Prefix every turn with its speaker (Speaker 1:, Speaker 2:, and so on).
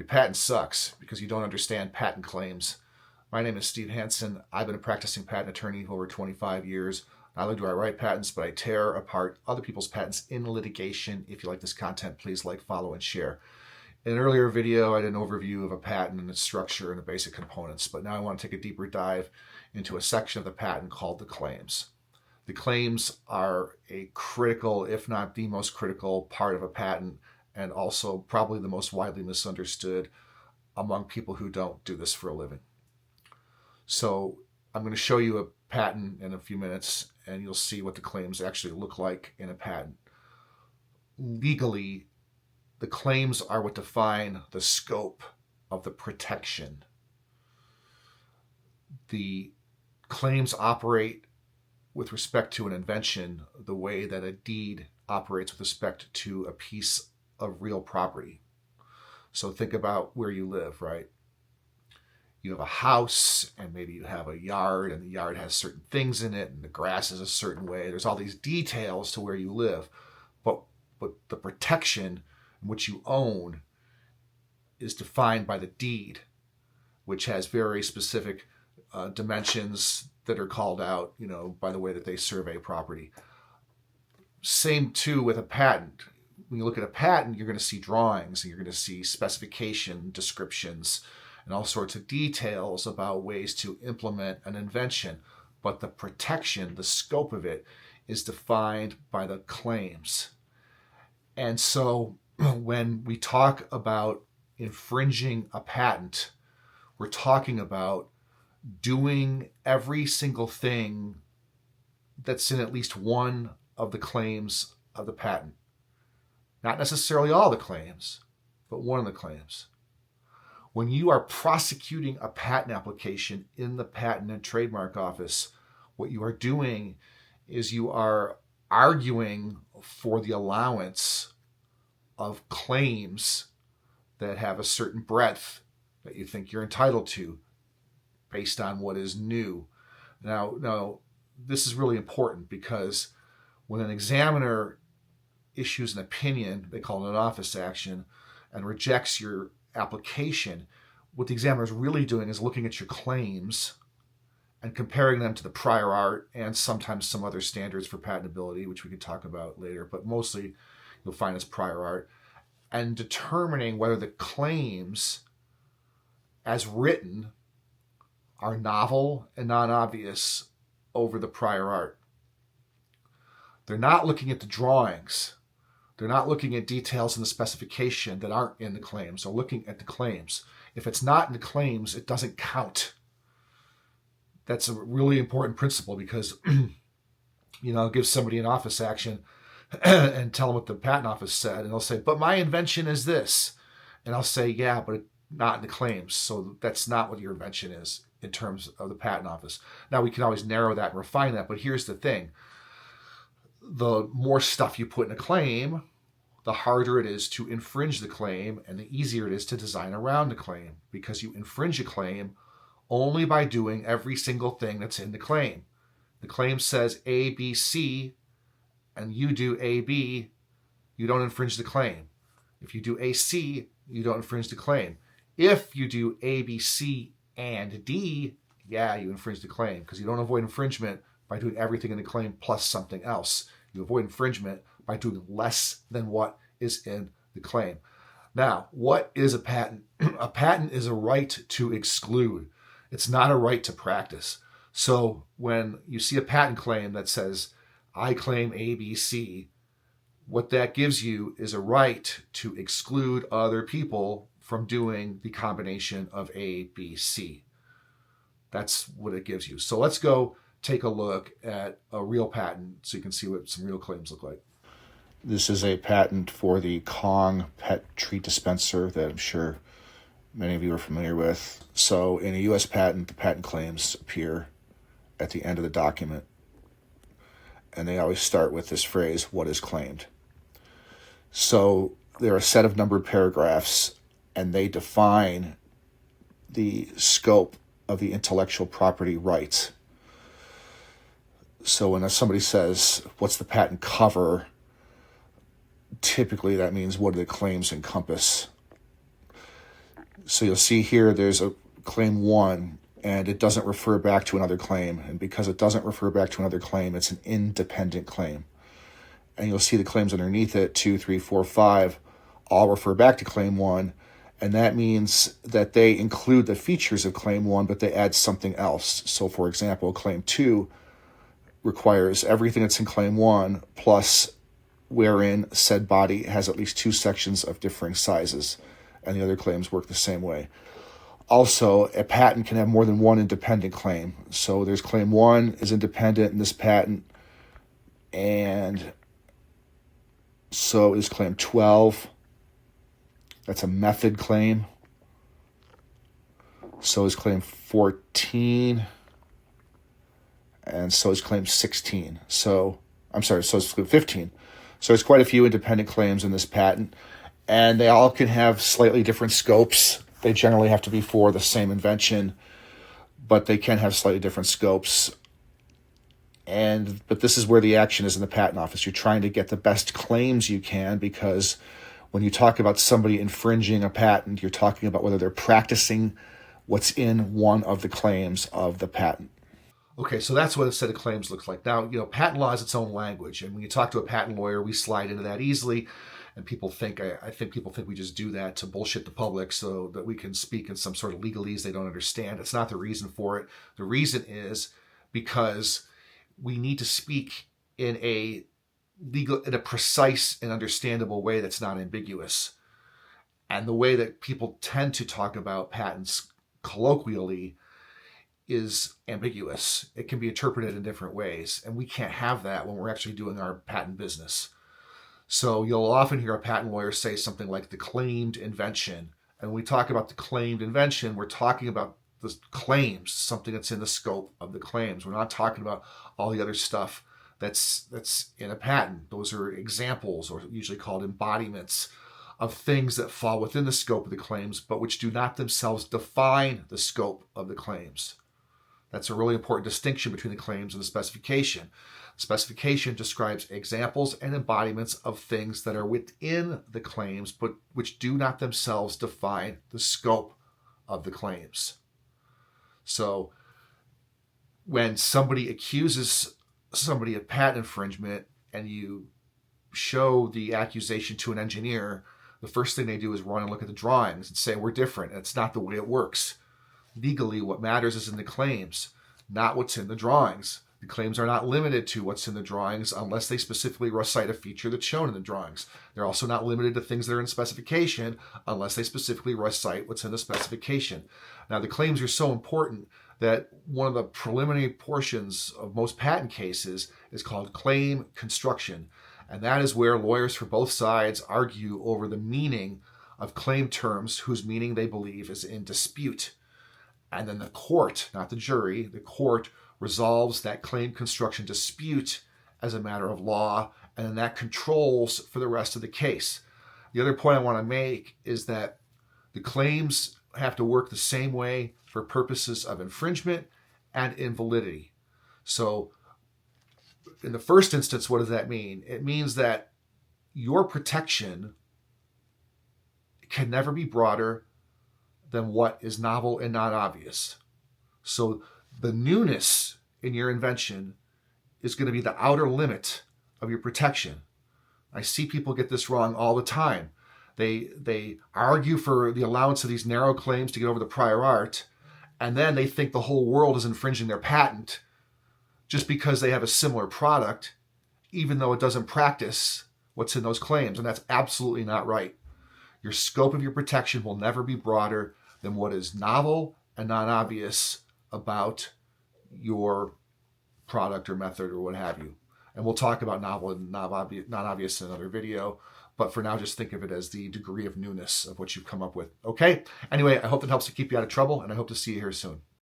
Speaker 1: Your patent sucks because you don't understand patent claims. My name is Steve Hansen. I've been a practicing patent attorney for over 25 years. Not only do I write patents, but I tear apart other people's patents in litigation. If you like this content, please like, follow, and share. In an earlier video, I did an overview of a patent and its structure and the basic components, but now I want to take a deeper dive into a section of the patent called the claims. The claims are a critical, if not the most critical, part of a patent, and also probably the most widely misunderstood among people who don't do this for a living. So I'm going to show you a patent in a few minutes, and you'll see what the claims actually look like in a patent. Legally, the claims are what define the scope of the protection. The claims operate with respect to an invention the way that a deed operates with respect to a piece of real property. So think about where you live, right? You have a house, and maybe you have a yard, and the yard has certain things in it, and the grass is a certain way. There's all these details to where you live, but the protection which you own is defined by the deed, which has very specific dimensions that are called out, by the way that they survey property. Same too with a patent. When you look at a patent, you're going to see drawings, and you're going to see specification descriptions and all sorts of details about ways to implement an invention. But the protection, the scope of it, is defined by the claims. And so when we talk about infringing a patent, we're talking about doing every single thing that's in at least one of the claims of the patent. Not necessarily all the claims, but one of the claims. When you are prosecuting a patent application in the Patent and Trademark Office, what you are doing is you are arguing for the allowance of claims that have a certain breadth that you think you're entitled to based on what is new. Now, this is really important because when an examiner issues an opinion, they call it an office action, and rejects your application, what the examiner is really doing is looking at your claims and comparing them to the prior art and sometimes some other standards for patentability, which we can talk about later, but mostly you'll find as prior art, and determining whether the claims as written are novel and non-obvious over the prior art. They're not looking at the drawings. They're not looking at details in the specification that aren't in the claims. They're looking at the claims. If it's not in the claims, it doesn't count. That's a really important principle because, give somebody an office action and tell them what the patent office said, and they'll say, but my invention is this. And I'll say, yeah, but not in the claims. So that's not what your invention is in terms of the patent office. Now, we can always narrow that and refine that, but here's the thing. The more stuff you put in a claim, the harder it is to infringe the claim, and the easier it is to design around the claim, because you infringe a claim only by doing every single thing that's in the claim. The claim says A, B, C, and you do A, B, you don't infringe the claim. If you do A, C, you don't infringe the claim. If you do A, B, C, and D, yeah, you infringe the claim, because you don't avoid infringement by doing everything in the claim plus something else. You avoid infringement by doing less than what is in the claim. Now, what is a patent? A patent is a right to exclude. It's not a right to practice. So when you see a patent claim that says, I claim A, B, C, what that gives you is a right to exclude other people from doing the combination of A, B, C. That's what it gives you. So let's go take a look at a real patent so you can see what some real claims look like. This is a patent for the Kong pet treat dispenser that I'm sure many of you are familiar with. So in a U.S. patent, the patent claims appear at the end of the document, and they always start with this phrase, what is claimed. So there are a set of numbered paragraphs, and they define the scope of the intellectual property rights. So when somebody says, what's the patent cover? Typically that means what do the claims encompass? So you'll see here there's a claim 1, and it doesn't refer back to another claim. And because it doesn't refer back to another claim, it's an independent claim. And you'll see the claims underneath it, 2, 3, 4, 5, all refer back to claim 1. And that means that they include the features of claim 1, but they add something else. So for example, claim 2 requires everything that's in claim 1 plus wherein said body has at least 2 sections of differing sizes. And the other claims work the same way. Also, a patent can have more than one independent claim. So there's claim 1 is independent in this patent, and so is claim 12. That's a method claim. So is claim 14. And so is claim 16. So is claim 15. So there's quite a few independent claims in this patent, and they all can have slightly different scopes. They generally have to be for the same invention, but they can have slightly different scopes. But this is where the action is in the patent office. You're trying to get the best claims you can, because when you talk about somebody infringing a patent, you're talking about whether they're practicing what's in one of the claims of the patent. Okay, so that's what a set of claims looks like. Now, patent law is its own language, and when you talk to a patent lawyer, we slide into that easily, and I think people think we just do that to bullshit the public so that we can speak in some sort of legalese they don't understand. It's not the reason for it. The reason is because we need to speak in a precise and understandable way that's not ambiguous. And the way that people tend to talk about patents colloquially is ambiguous. It can be interpreted in different ways, and we can't have that when we're actually doing our patent business. So you'll often hear a patent lawyer say something like the claimed invention. And when we talk about the claimed invention, we're talking about the claims, something that's in the scope of the claims. We're not talking about all the other stuff that's in a patent. Those are examples, or usually called embodiments, of things that fall within the scope of the claims, but which do not themselves define the scope of the claims. That's a really important distinction between the claims and the specification. The specification describes examples and embodiments of things that are within the claims, but which do not themselves define the scope of the claims. So when somebody accuses somebody of patent infringement and you show the accusation to an engineer, the first thing they do is run and look at the drawings and say, we're different. It's not the way it works. Legally, what matters is in the claims, not what's in the drawings. The claims are not limited to what's in the drawings unless they specifically recite a feature that's shown in the drawings. They're also not limited to things that are in specification unless they specifically recite what's in the specification. Now, the claims are so important that one of the preliminary portions of most patent cases is called claim construction. And that is where lawyers for both sides argue over the meaning of claim terms whose meaning they believe is in dispute. And then the court, not the jury, the court resolves that claim construction dispute as a matter of law, and then that controls for the rest of the case. The other point I want to make is that the claims have to work the same way for purposes of infringement and invalidity. So in the first instance, what does that mean? It means that your protection can never be broader than what is novel and not obvious. So the newness in your invention is going to be the outer limit of your protection. I see people get this wrong all the time. They argue for the allowance of these narrow claims to get over the prior art, and then they think the whole world is infringing their patent just because they have a similar product, even though it doesn't practice what's in those claims. And that's absolutely not right. Your scope of your protection will never be broader than what is novel and non-obvious about your product or method or what have you. And we'll talk about novel and non-obvious in another video. But for now, just think of it as the degree of newness of what you've come up with. Okay? Anyway, I hope that helps to keep you out of trouble, and I hope to see you here soon.